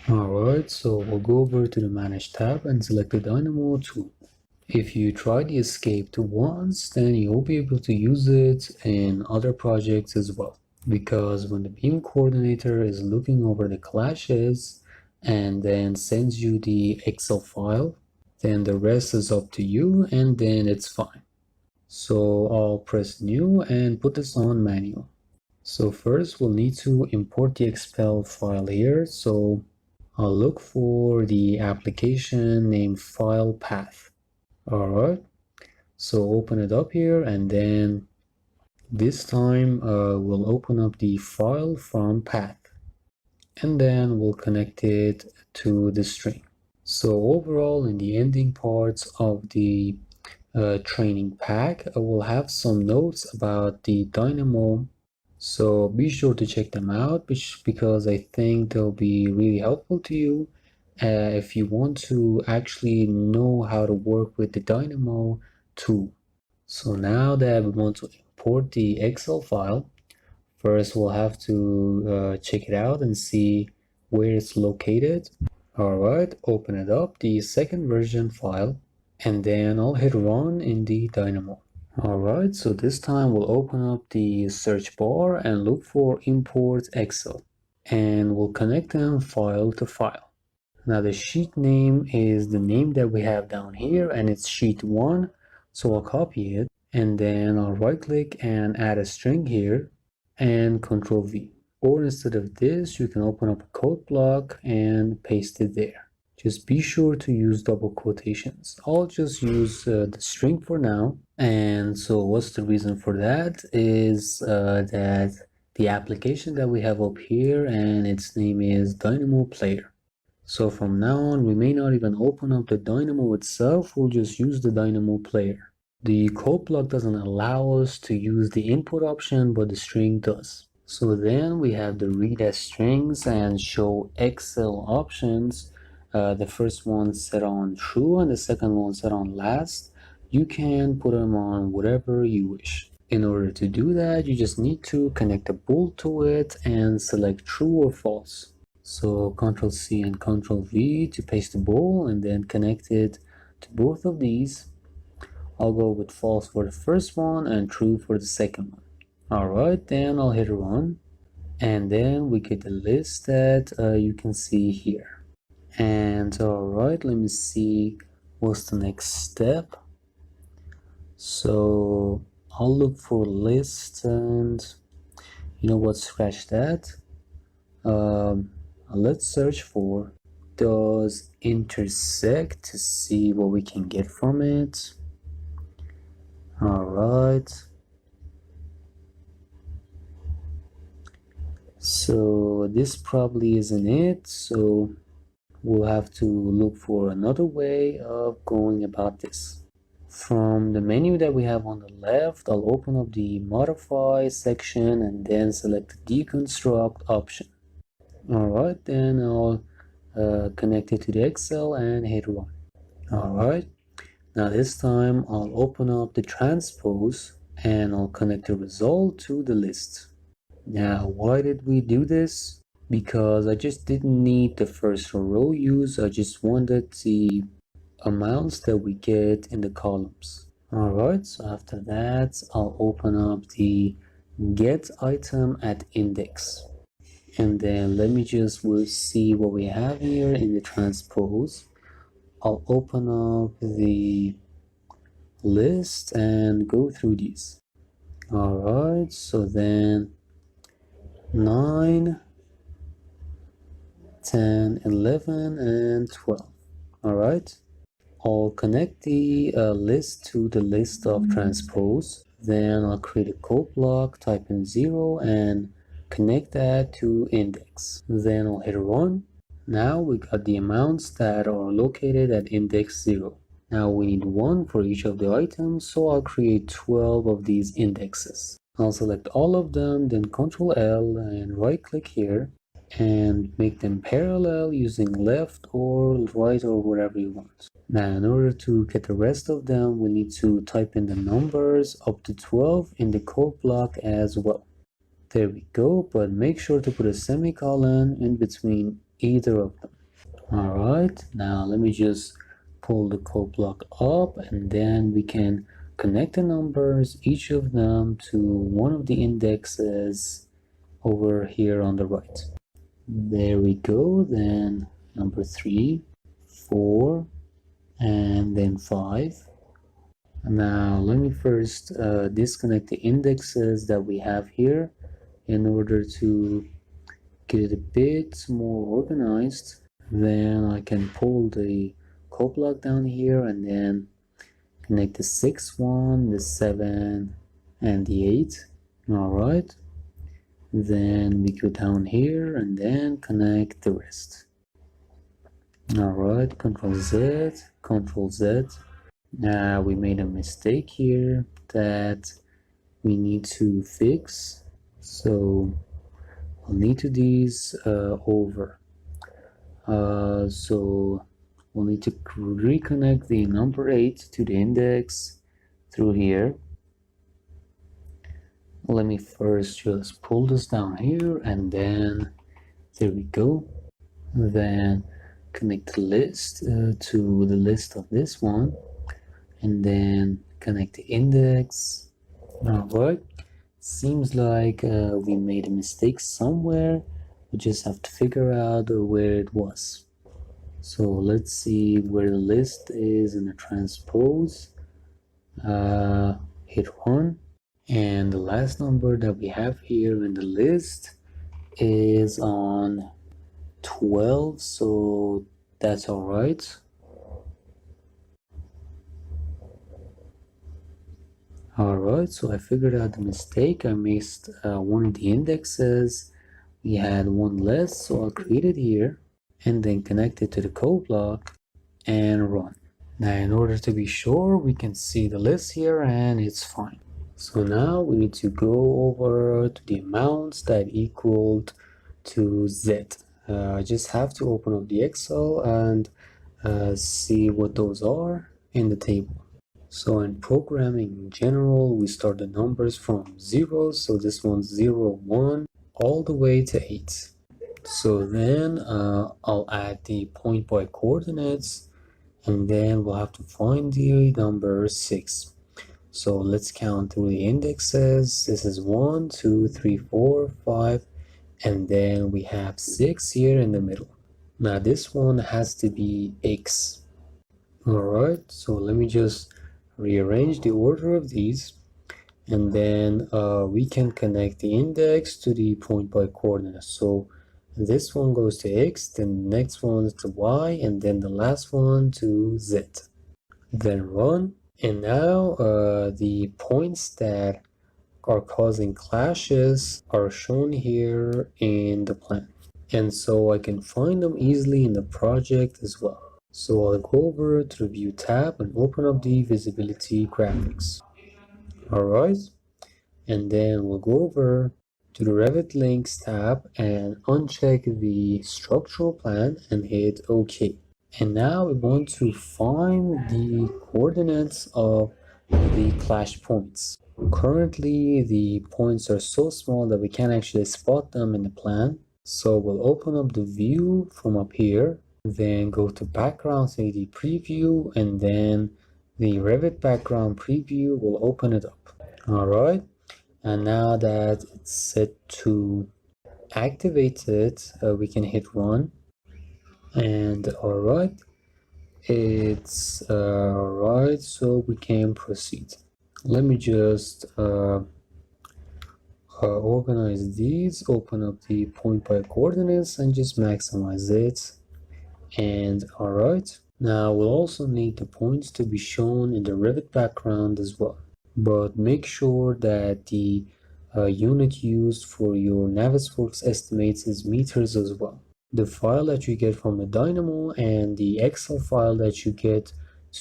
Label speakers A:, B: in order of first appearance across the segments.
A: Alright, so we'll go over to the Manage tab and select the Dynamo tool. If you try the escape once, then you'll be able to use it in other projects as well. Because when the beam coordinator is looking over the clashes and then sends you the Excel file, then the rest is up to you and then it's fine. So I'll press new and put this on manual. So first we'll need to import the Excel file here. So I'll look for the application named file path. Alright, so open it up here and then this time we'll open up the file from path and then we'll connect it to the string. So overall in the ending parts of the training pack, I will have some notes about the Dynamo, so be sure to check them out because I think they'll be really helpful to you if you want to actually know how to work with the Dynamo tool. So now that we want to import the Excel file, first we'll have to check it out and see where it's located. Alright, open it up, the second version file, and then I'll hit run in the Dynamo. Alright, so this time we'll open up the search bar and look for import Excel, and we'll connect them file to file. Now the sheet name is the name that we have down here and it's sheet 1, so I'll copy it and then I'll right click and add a string here and Control V. Or instead of this, you can open up a code block and paste it there. Just be sure to use double quotations. I'll just use the string for now. And so what's the reason for that is that the application that we have up here and its name is Dynamo Player. So from now on, we may not even open up the Dynamo itself, we'll just use the Dynamo Player. The code block doesn't allow us to use the input option, but the string does. So then we have the read as strings and show Excel options. The first one set on true and the second one set on last. You can put them on whatever you wish. In order to do that, you just need to connect a bool to it and select true or false. So Ctrl C and Ctrl V to paste the bool and then connect it to both of these. I'll go with false for the first one and true for the second one. Alright, then I'll hit run and then we get the list that you can see here. And alright, let me see what's the next step. So I'll look for list and you know what, scratch that. Let's search for does intersect to see what we can get from it. Alright, so this probably isn't it, so we'll have to look for another way of going about this. From the menu that we have on the left, I'll open up the modify section and then select the deconstruct option. Alright, then I'll connect it to the Excel and hit run. Alright, now this time I'll open up the transpose and I'll connect the result to the list. Now why did we do this? Because I just didn't need the first row use, I just wanted the amounts that we get in the columns. Alright, so after that I'll open up the get item at index. And then let me just see what we have here in the transpose. I'll open up the list and go through these. Alright, so then 9, 10, 11, and 12. Alright, I'll connect the list to the list of transpose. Then I'll create a code block, type in 0, and connect that to index. Then I'll hit run. Now we got the amounts that are located at index 0. Now we need 1 for each of the items, so I'll create 12 of these indexes. I'll select all of them, then Ctrl L and right click here and make them parallel using left or right or whatever you want. Now in order to get the rest of them, we need to type in the numbers up to 12 in the code block as well. There we go, but make sure to put a semicolon in between either of them. Alright, now let me just pull the code block up, and then we can connect the numbers, each of them, to one of the indexes over here on the right. There we go. Then number 3, 4, and then 5. Now let me first disconnect the indexes that we have here in order to get it a bit more organized. Then I can pull the code block down here and then connect the 6 one, the 7, and the 8. Alright, then we go down here and then connect the rest. Alright, Control Z, Control Z. Now we made a mistake here that we need to fix, so I'll need to do these over. So we'll need to reconnect the number 8 to the index through here. Let me first just pull this down here, and then there we go. Then connect the list to the list of this one, and then connect the index. Alright, seems like we made a mistake somewhere. We just have to figure out where it was. So let's see where the list is in the transpose. Hit 1, and the last number that we have here in the list is on 12, so that's alright. Alright, so I figured out the mistake. I missed one of the indexes. We had one less, so I'll create it here and then connect it to the code block and run. Now in order to be sure, we can see the list here and it's fine. So now we need to go over to the amounts that equaled to Z. I just have to open up the Excel and see what those are in the table. So in programming in general, we start the numbers from 0, so this one's 0, 1, all the way to 8. So then I'll add the point by coordinates, and then we'll have to find the number 6. So let's count through the indexes. This is 1, 2, 3, 4, 5, and then we have 6 here in the middle. Now this one has to be X. Alright, so let me just rearrange the order of these, and then we can connect the index to the point by coordinates. So this one goes to X, then the next one to Y, and then the last one to Z. Then run, and now the points that are causing clashes are shown here in the plan, and so I can find them easily in the project as well. So I'll go over to the View tab and open up the Visibility Graphics. Alright, and then we'll go over to the Revit Links tab and uncheck the Structural Plan and hit OK. And now we want to find the coordinates of the clash points. Currently, the points are so small that we can't actually spot them in the plan. So we'll open up the view from up here, then go to Background 3D Preview, and then the Revit Background Preview will open it up. Alright, and now that it's set to activated, we can hit run. And alright, it's alright, so we can proceed. Let me just organize these, open up the point by coordinates, and just maximize it. And alright, now we'll also need the points to be shown in the Revit background as well. But make sure that the unit used for your Navisworks estimates is meters as well. The file that you get from the Dynamo and the Excel file that you get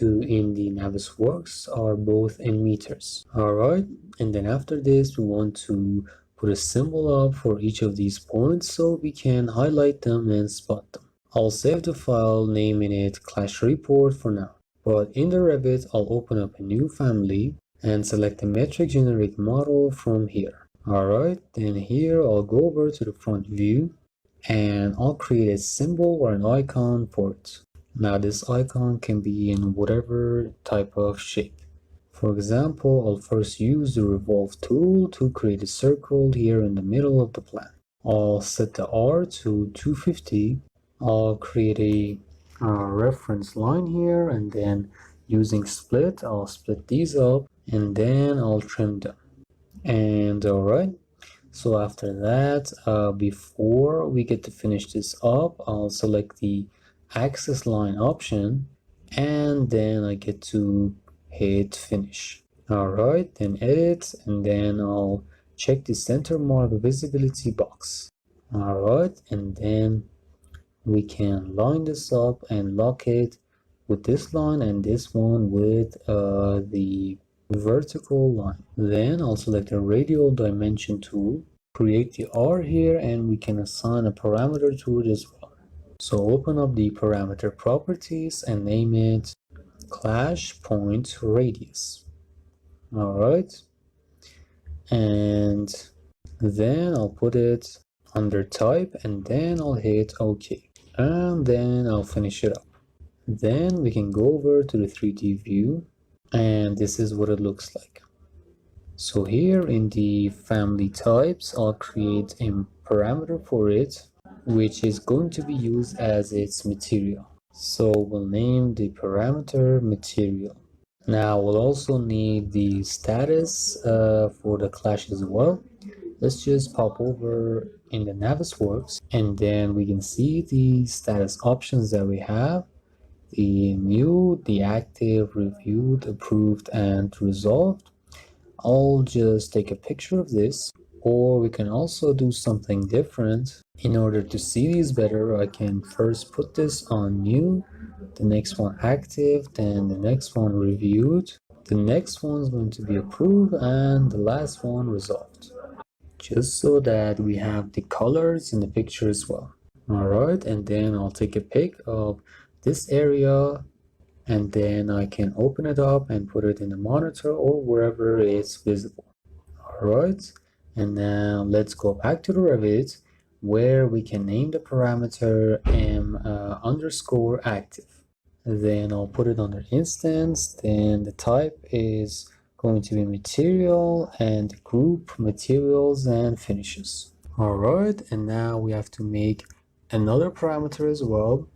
A: in the Navisworks are both in meters. Alright, and then after this we want to put a symbol up for each of these points so we can highlight them and spot them. I'll save the file, naming it Clash Report for now. But in the Revit, I'll open up a new family and select the metric generic model from here. Alright, then here I'll go over to the front view and I'll create a symbol or an icon for it. Now this icon can be in whatever type of shape. For example, I'll first use the revolve tool to create a circle here in the middle of the plan. I'll set the R to 250. I'll create a reference line here, and then using split, I'll split these up, and then I'll trim them. And alright, so after that, before we get to finish this up, I'll select the axis line option, and then I get to hit finish. Alright, then edit, and then I'll check the center mark visibility box. Alright, and then we can line this up and lock it with this line and this one with the vertical line. Then I'll select the radial dimension tool, create the R here, and we can assign a parameter to it as well. So open up the parameter properties and name it clash point radius. Alright, and then I'll put it under type, and then I'll hit OK, and then I'll finish it up. Then we can go over to the 3D view, and this is what it looks like. So here in the family types, I'll create a parameter for it, which is going to be used as its material. So we'll name the parameter material. Now we'll also need the status for the clash as well. Let's just pop over in the Navisworks, and then we can see the status options that we have: the new, the active, reviewed, approved, and resolved. I'll just take a picture of this, or we can also do something different. In order to see these better, I can first put this on new, the next one active, then the next one reviewed, the next one is going to be approved, and the last one resolved, just so that we have the colors in the picture as well. Alright, and then I'll take a pic of this area, and then I can open it up and put it in the monitor or wherever it's visible. Alright, and now let's go back to the Revit, where we can name the parameter m_active. Then I'll put it under instance, then the type is going to be material, and group materials and finishes. Alright, and now we have to make another parameter as well.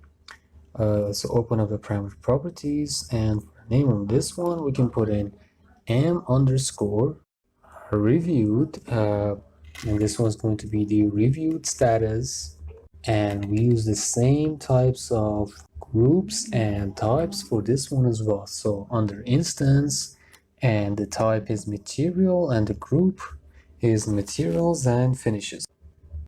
A: So open up the parameter properties, and for the name of this one we can put in m_reviewed, and this one's going to be the reviewed status, and we use the same types of groups and types for this one as well. So under instance, and the type is material, and the group is materials and finishes.